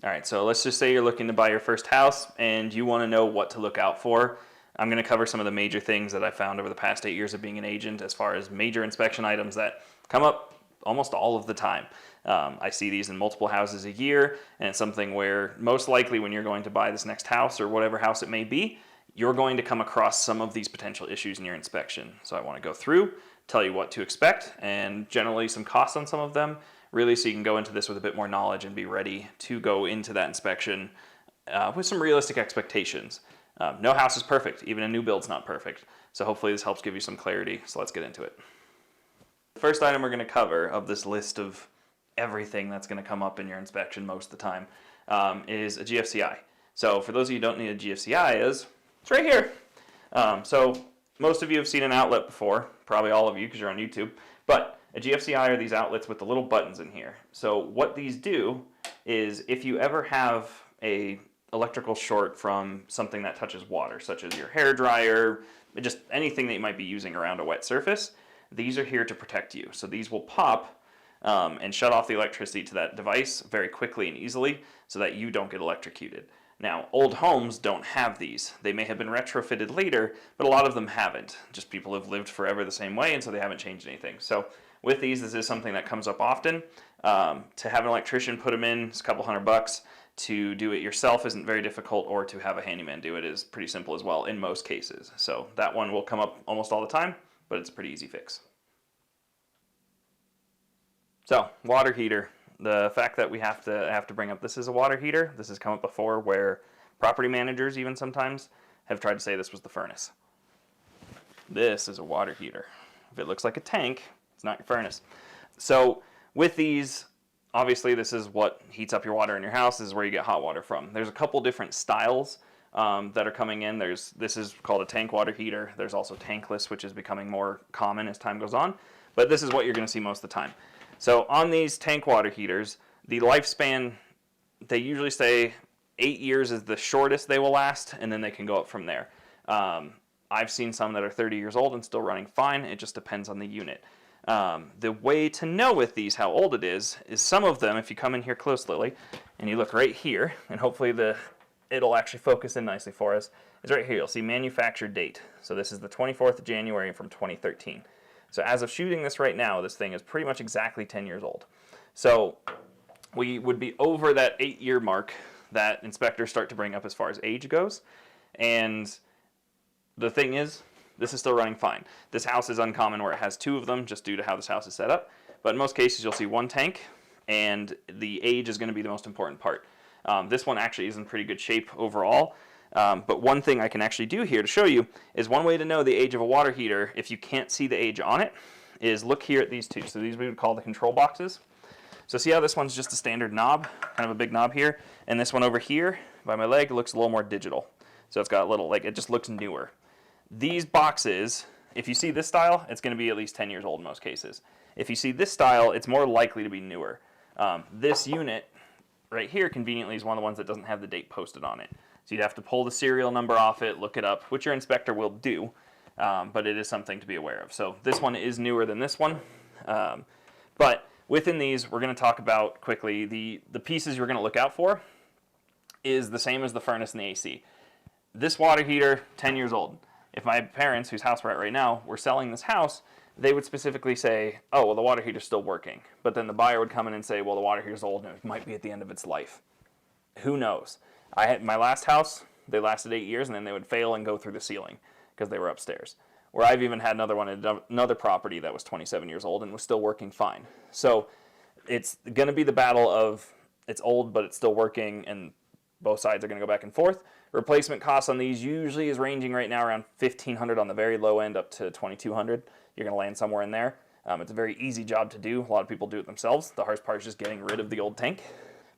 All right, so let's just say you're looking to buy your first house and you want to know what to look out for. I'm going to cover some of the major things that I found over the past 8 years of being an agent as far as major inspection items that come up almost all of the time. I see these in multiple houses a year, and it's something where most likely when you're going to buy this next house or whatever house it may be, you're going to come across some of these potential issues in your inspection. So I want to go through, tell you what to expect, and generally some costs on some of them, really so you can go into this with a bit more knowledge and be ready to go into that inspection with some realistic expectations. No house is perfect. Even a new build's not perfect. So hopefully this helps give you some clarity. So let's get into it. The first item we're going to cover of this list of everything that's going to come up in your inspection most of the time is a GFCI. So for those of you who don't know what a GFCI is, it's right here. So most of you have seen an outlet before, probably all of you because you're on YouTube, but a GFCI are these outlets with the little buttons in here. So what these do is if you ever have a electrical short from something that touches water, such as your hair dryer, just anything that you might be using around a wet surface, these are here to protect you. So these will pop and shut off the electricity to that device very quickly and easily so that you don't get electrocuted. Now, old homes don't have these. They may have been retrofitted later, but a lot of them haven't. Just people have lived forever the same way, and so they haven't changed anything. So with these, this is something that comes up often. To have an electrician put them in is a couple $100. To do it yourself isn't very difficult, or to have a handyman do it is pretty simple as well in most cases. So that one will come up almost all the time, but it's a pretty easy fix. So, water heater. The fact that we have to bring up this is a water heater. This has come up before where property managers even sometimes have tried to say this was the furnace. This is a water heater. If it looks like a tank, it's not your furnace. So with these, obviously this is what heats up your water in your house. This is where you get hot water from. There's a couple different styles that are coming in. This is called a tank water heater. There's also tankless, which is becoming more common as time goes on. But this is what you're going to see most of the time. So on these tank water heaters, the lifespan, they usually say 8 years is the shortest they will last, and then they can go up from there. I've seen some that are 30 years old and still running fine. It just depends on the unit. The way to know with these how old it is some of them, if you come in here close, Lily, and you look right here, and hopefully it'll actually focus in nicely for us, is right here. You'll see manufactured date. So this is the 24th of January from 2013. So as of shooting this right now, this thing is pretty much exactly 10 years old. So we would be over that 8-year mark that inspectors start to bring up as far as age goes. And the thing is, this is still running fine. This house is uncommon where it has 2 of them just due to how this house is set up. But in most cases, you'll see 1 tank, and the age is going to be the most important part. This one actually is in pretty good shape overall. But one thing I can actually do here to show you is one way to know the age of a water heater, if you can't see the age on it, is look here at these 2. So these we would call the control boxes. So see how this one's just a standard knob, kind of a big knob here, and this one over here by my leg looks a little more digital. So it's got a little, like, it just looks newer. These boxes, if you see this style, it's going to be at least 10 years old in most cases. If you see this style, it's more likely to be newer. This unit right here conveniently is one of the ones that doesn't have the date posted on it. So you'd have to pull the serial number off it, look it up, which your inspector will do, but it is something to be aware of. So this one is newer than this one. But within these, we're going to talk about quickly the pieces you're going to look out for is the same as the furnace and the AC. This water heater, 10 years old. If my parents, whose house we're at right now, were selling this house, they would specifically say, oh, well, the water heater's still working. But then the buyer would come in and say, well, the water heater's old and it might be at the end of its life. Who knows? I had my last house, they lasted 8 years, and then they would fail and go through the ceiling because they were upstairs. Where I've even had another one at another property that was 27 years old and was still working fine. So it's going to be the battle of it's old, but it's still working, and both sides are going to go back and forth. Replacement costs on these usually is ranging right now around $1,500 on the very low end up to $2,200. You're going to land somewhere in there. It's a very easy job to do. A lot of people do it themselves. The hardest part is just getting rid of the old tank.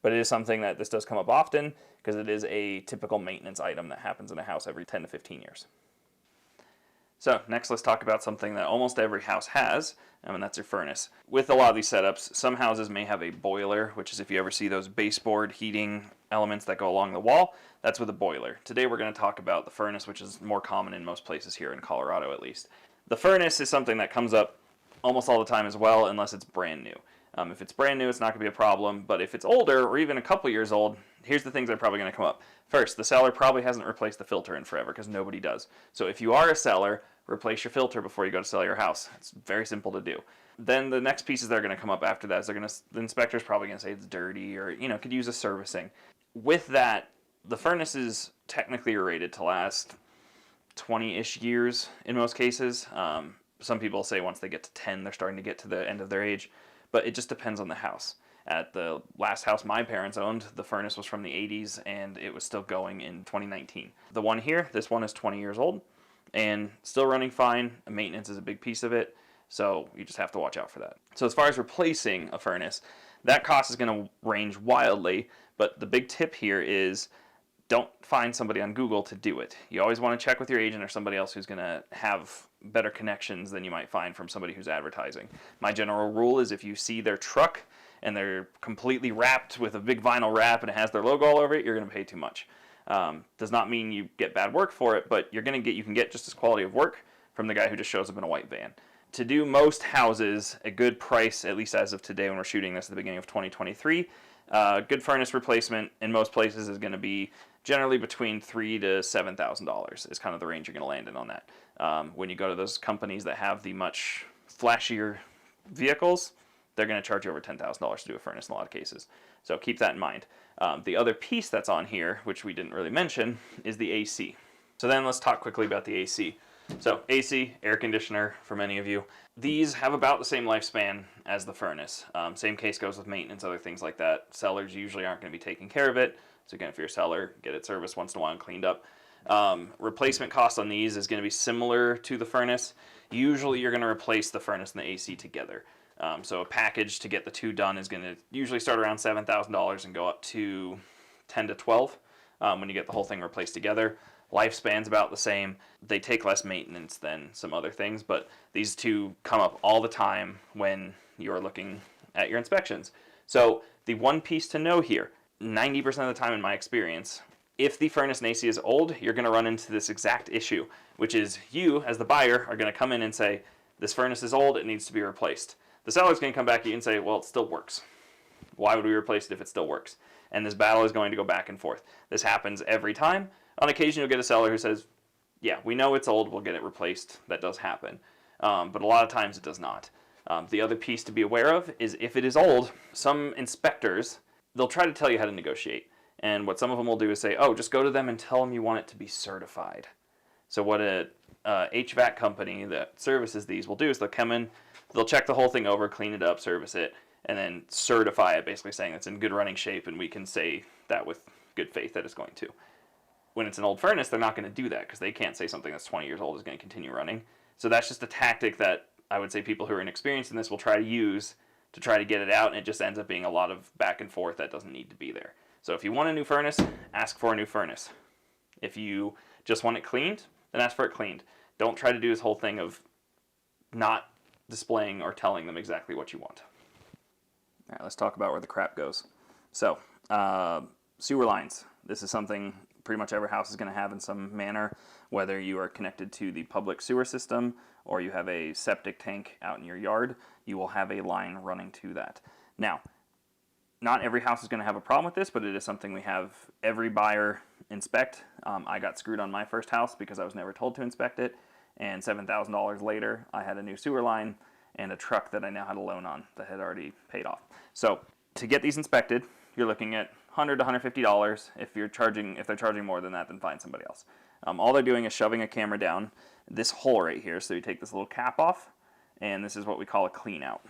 But it is something that this does come up often because it is a typical maintenance item that happens in a house every 10 to 15 years. So next let's talk about something that almost every house has, and that's your furnace. With a lot of these setups, some houses may have a boiler, which is if you ever see those baseboard heating elements that go along the wall, that's with a boiler. Today we're going to talk about the furnace, which is more common in most places here in Colorado at least. The furnace is something that comes up almost all the time as well, unless it's brand new. If it's brand new, it's not going to be a problem, but if it's older or even a couple years old, here's the things that are probably going to come up. First, the seller probably hasn't replaced the filter in forever because nobody does. So if you are a seller, replace your filter before you go to sell your house. It's very simple to do. Then the next pieces that are going to come up after that is the inspector's probably going to say it's dirty or, could use a servicing. With that, the furnace is technically rated to last 20-ish years in most cases. Some people say once they get to 10, they're starting to get to the end of their age, but it just depends on the house. At the last house my parents owned, the furnace was from the 80s and it was still going in 2019. The one here, this one is 20 years old and still running fine. Maintenance is a big piece of it, so you just have to watch out for that. So as far as replacing a furnace, that cost is going to range wildly, but the big tip here is don't find somebody on Google to do it. You always want to check with your agent or somebody else who's going to have better connections than you might find from somebody who's advertising. My general rule is if you see their truck and they're completely wrapped with a big vinyl wrap and it has their logo all over it, you're going to pay too much. Does not mean you get bad work for it, but you can get just as quality of work from the guy who just shows up in a white van. To do most houses, a good price, at least as of today when we're shooting this at the beginning of 2023, good furnace replacement in most places is going to be generally between $3,000 to $7,000 is kind of the range you're going to land in on that. When you go to those companies that have the much flashier vehicles, they're going to charge you over $10,000 to do a furnace in a lot of cases. So keep that in mind. The other piece that's on here, which we didn't really mention, is the AC. So then let's talk quickly about the AC. So AC, air conditioner for many of you. These have about the same lifespan as the furnace. Same case goes with maintenance, other things like that. Sellers usually aren't going to be taking care of it. So again, if you're a seller, get it serviced once in a while and cleaned up. Replacement cost on these is going to be similar to the furnace. Usually you're going to replace the furnace and the AC together. So a package to get the two done is going to usually start around $7,000 and go up to 10 to 12 when you get the whole thing replaced together. Lifespan's about the same. They take less maintenance than some other things, but these two come up all the time when you're looking at your inspections. So the one piece to know here, 90% of the time in my experience, if the furnace and AC is old, you're going to run into this exact issue, which is you, as the buyer, are going to come in and say, this furnace is old, it needs to be replaced. The seller's going to come back at you and say, well, it still works. Why would we replace it if it still works? And this battle is going to go back and forth. This happens every time. On occasion, you'll get a seller who says, yeah, we know it's old, we'll get it replaced. That does happen. But a lot of times it does not. The other piece to be aware of is if it is old, some inspectors, they'll try to tell you how to negotiate. And what some of them will do is say, oh, just go to them and tell them you want it to be certified. So what a HVAC company that services these will do is they'll come in, they'll check the whole thing over, clean it up, service it, and then certify it, basically saying it's in good running shape and we can say that with good faith that it's going to. When it's an old furnace, they're not going to do that because they can't say something that's 20 years old is going to continue running. So that's just a tactic that I would say people who are inexperienced in this will try to use to try to get it out, and it just ends up being a lot of back and forth that doesn't need to be there. So if you want a new furnace, ask for a new furnace. If you just want it cleaned, then ask for it cleaned. Don't try to do this whole thing of not displaying or telling them exactly what you want. All right, let's talk about where the crap goes. So, sewer lines. This is something pretty much every house is going to have in some manner, whether you are connected to the public sewer system or you have a septic tank out in your yard, you will have a line running to that. Now, not every house is going to have a problem with this, but it is something we have every buyer inspect. I got screwed on my first house because I was never told to inspect it, and $7,000 later, I had a new sewer line and a truck that I now had a loan on that had already paid off. So to get these inspected, you're looking at $100 to $150. If they're charging more than that, then find somebody else. All they're doing is shoving a camera down this hole right here. So you take this little cap off, and this is what we call a clean out,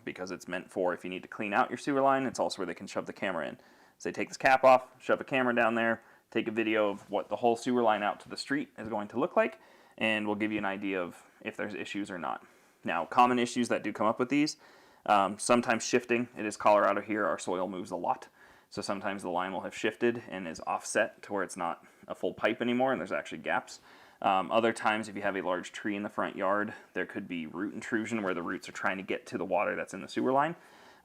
because it's meant for if you need to clean out your sewer line, it's also where they can shove the camera in. So they take this cap off, shove a camera down there, take a video of what the whole sewer line out to the street is going to look like, and we'll give you an idea of if there's issues or not. Now, common issues that do come up with these, sometimes shifting. It is Colorado here, our soil moves a lot. So sometimes the line will have shifted and is offset to where it's not a full pipe anymore and there's actually gaps. Other times, if you have a large tree in the front yard, there could be root intrusion where the roots are trying to get to the water that's in the sewer line.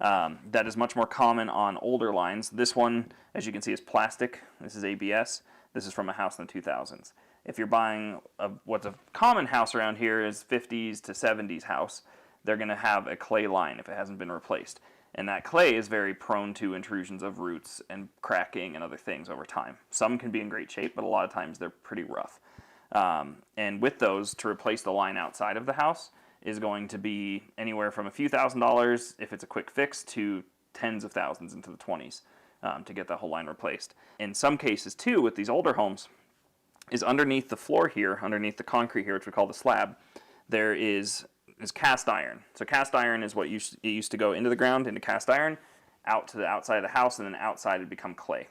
That is much more common on older lines. This one, as you can see, is plastic. This is ABS. This is from a house in the 2000s. If you're buying what's a common house around here is 50s to 70s house, they're going to have a clay line if it hasn't been replaced. And that clay is very prone to intrusions of roots and cracking and other things over time. Some can be in great shape, but a lot of times they're pretty rough. And with those, to replace the line outside of the house is going to be anywhere from a few $1,000s if it's a quick fix to tens of thousands into the 20s to get that whole line replaced. In some cases too, with these older homes, is underneath the floor here, underneath the concrete here, which we call the slab, there is cast iron. So cast iron is what it used to go into the ground, into cast iron, out to the outside of the house, and then outside it become clay.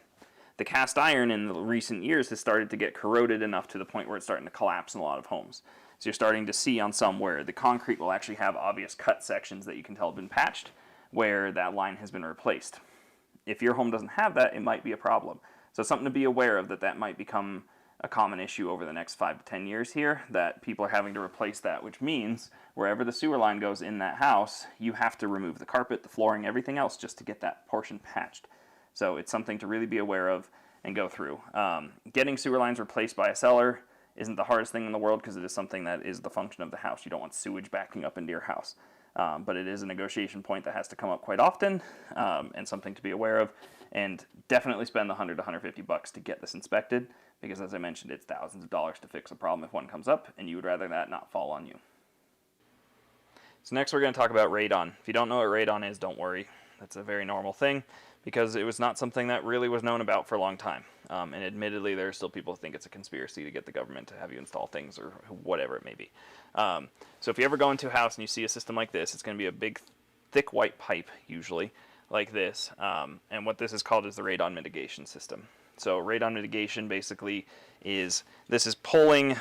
The cast iron in the recent years has started to get corroded enough to the point where it's starting to collapse in a lot of homes. So you're starting to see on some where the concrete will actually have obvious cut sections that you can tell have been patched, where that line has been replaced. If your home doesn't have that, it might be a problem. So something to be aware of, that might become a common issue over the next 5 to 10 years here, that people are having to replace that, which means wherever the sewer line goes in that house, you have to remove the carpet, the flooring, everything else just to get that portion patched. So it's something to really be aware of and go through. Getting sewer lines replaced by a seller isn't the hardest thing in the world, because it is something that is the function of the house. You don't want sewage backing up into your house. But it is a negotiation point that has to come up quite often, and something to be aware of. And definitely spend the $100 to $150 to get this inspected, because as I mentioned, it's thousands of dollars to fix a problem if one comes up, and you would rather that not fall on you. So next we're going to talk about radon. If you don't know what radon is, don't worry. That's a very normal thing, because it was not something that really was known about for a long time. And admittedly, there are still people who think it's a conspiracy to get the government to have you install things or whatever it may be. So if you ever go into a house and you see a system like this, it's going to be a big, thick white pipe, usually, like this. And what this is called is the radon mitigation system. So radon mitigation basically is, this is pulling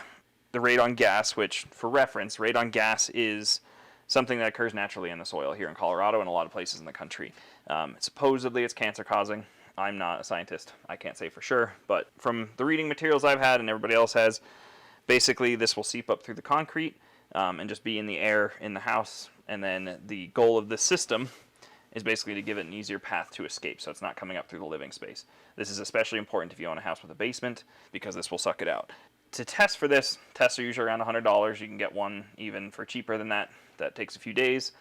the radon gas, which, for reference, radon gas is something that occurs naturally in the soil here in Colorado and a lot of places in the country. Supposedly it's cancer causing. I'm not a scientist. I can't say for sure, but from the reading materials I've had and everybody else has, basically this will seep up through the concrete and just be in the air in the house. And then the goal of this system is basically to give it an easier path to escape, so it's not coming up through the living space. This is especially important if you own a house with a basement, because this will suck it out. To test for this, tests are usually around $100. You can get one even for cheaper than that. That takes a few days.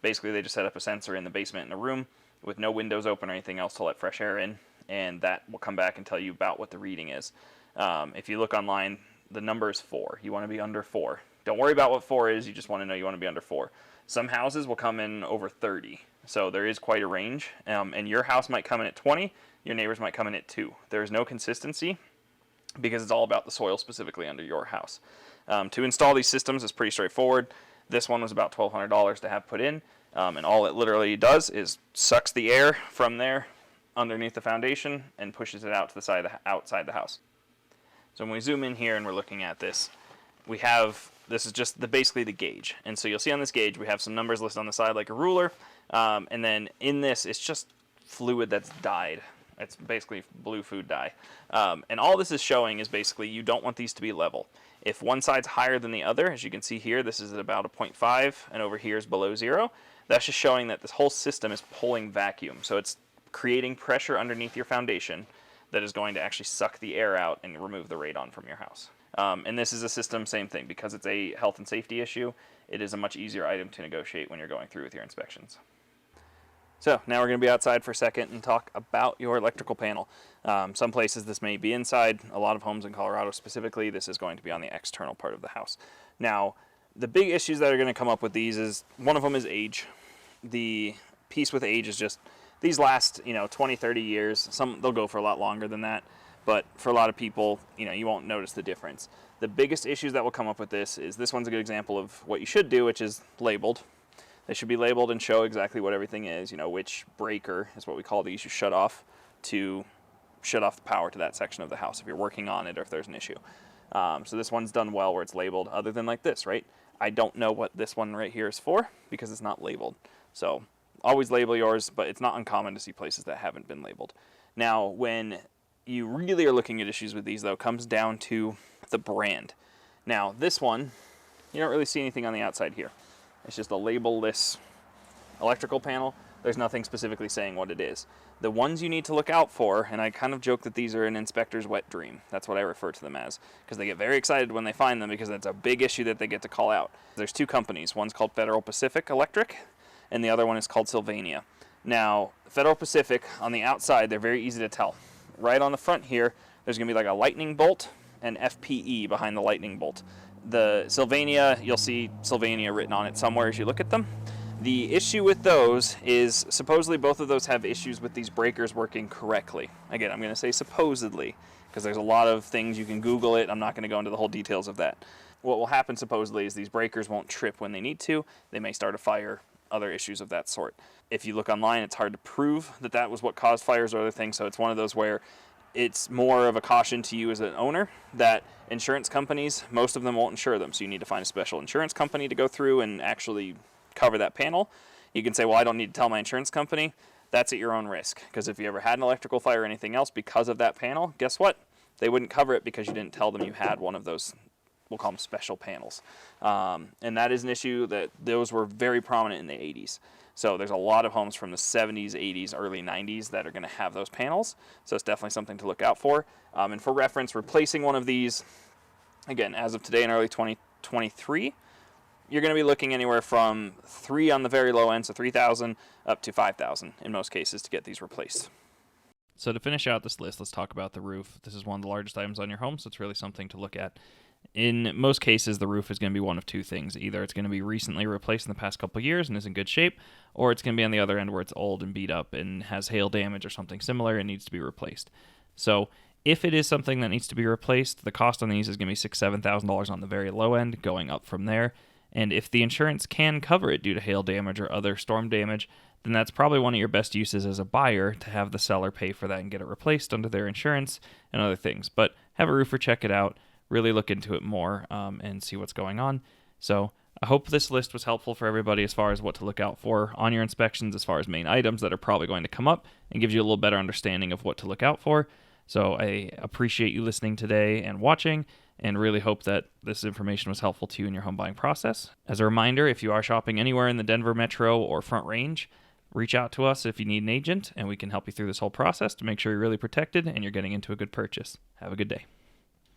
Basically, they just set up a sensor in the basement in a room with no windows open or anything else to let fresh air in, and that will come back and tell you about what the reading is. If you look online, the number is 4. You want to be under 4. Don't worry about what 4 is, you just want to know you want to be under 4. Some houses will come in over 30, so there is quite a range, and your house might come in at 20, your neighbors might come in at 2. There is no consistency, because it's all about the soil specifically under your house. To install these systems is pretty straightforward. This one was about $1,200 to have put in, and all it literally does is sucks the air from there underneath the foundation and pushes it out to the side of outside the house. So when we zoom in here and we're looking at this, we have, this is just basically the gauge. And so you'll see on this gauge we have some numbers listed on the side like a ruler, and then in this it's just fluid that's dyed. It's basically blue food dye. And all this is showing is basically you don't want these to be level. If one side's higher than the other, as you can see here, this is at about a 0.5, and over here is below 0. That's just showing that this whole system is pulling vacuum. So it's creating pressure underneath your foundation that is going to actually suck the air out and remove the radon from your house. And this is a system, same thing, because it's a health and safety issue, it is a much easier item to negotiate when you're going through with your inspections. So now we're going to be outside for a second and talk about your electrical panel. Some places this may be inside. A lot of homes in Colorado specifically, this is going to be on the external part of the house. Now, the big issues that are going to come up with these is, one of them is age. The piece with age is just, these last, 20, 30 years. Some, they'll go for a lot longer than that. But for a lot of people, you won't notice the difference. The biggest issues that will come up with this is, this one's a good example of what you should do, which is labeled. They should be labeled and show exactly what everything is, which breaker is what we call these you shut off to shut off the power to that section of the house if you're working on it or if there's an issue. So this one's done well where it's labeled, other than like this, right? I don't know what this one right here is for because it's not labeled. So always label yours, but it's not uncommon to see places that haven't been labeled. Now, when you really are looking at issues with these, though, comes down to the brand. Now, this one, you don't really see anything on the outside here. It's just a label-less electrical panel. There's nothing specifically saying what it is. The ones you need to look out for, and I kind of joke that these are an inspector's wet dream. That's what I refer to them as, because they get very excited when they find them because it's a big issue that they get to call out. There's two companies. One's called Federal Pacific Electric, and the other one is called Sylvania. Now, Federal Pacific, on the outside, they're very easy to tell. Right on the front here, there's going to be like a lightning bolt and FPE behind the lightning bolt. The Sylvania, you'll see Sylvania written on it somewhere as you look at them. The issue with those is supposedly both of those have issues with these breakers working correctly. Again, I'm going to say supposedly, because there's a lot of things, you can Google it. I'm not going to go into the whole details of that. What will happen supposedly is these breakers won't trip when they need to. They may start a fire, other issues of that sort. If you look online, it's hard to prove that that was what caused fires or other things, so it's one of those where it's more of a caution to you as an owner that insurance companies, most of them won't insure them, so you need to find a special insurance company to go through and actually cover that panel. You can say, well, I don't need to tell my insurance company. That's at your own risk, because if you ever had an electrical fire or anything else because of that panel, guess what? They wouldn't cover it because you didn't tell them you had one of those, we'll call them special panels. And that is an issue that those were very prominent in the 80s. So there's a lot of homes from the 70s, 80s, early 90s that are going to have those panels. So it's definitely something to look out for. And for reference, replacing one of these, again, as of today in early 2023, you're going to be looking anywhere from $3 on the very low end, so $3,000 up to $5,000 in most cases to get these replaced. So to finish out this list, let's talk about the roof. This is one of the largest items on your home, so it's really something to look at. In most cases, the roof is going to be one of two things. Either it's going to be recently replaced in the past couple of years and is in good shape, or it's going to be on the other end where it's old and beat up and has hail damage or something similar and needs to be replaced. So if it is something that needs to be replaced, the cost on these is going to be $6,000 to $7,000 on the very low end, going up from there. And if the insurance can cover it due to hail damage or other storm damage, then that's probably one of your best uses as a buyer to have the seller pay for that and get it replaced under their insurance and other things. But have a roofer check it out, really look into it more and see what's going on. So I hope this list was helpful for everybody as far as what to look out for on your inspections, as far as main items that are probably going to come up, and gives you a little better understanding of what to look out for. So I appreciate you listening today and watching, and really hope that this information was helpful to you in your home buying process. As a reminder, if you are shopping anywhere in the Denver metro or Front Range, reach out to us if you need an agent, and we can help you through this whole process to make sure you're really protected and you're getting into a good purchase. Have a good day.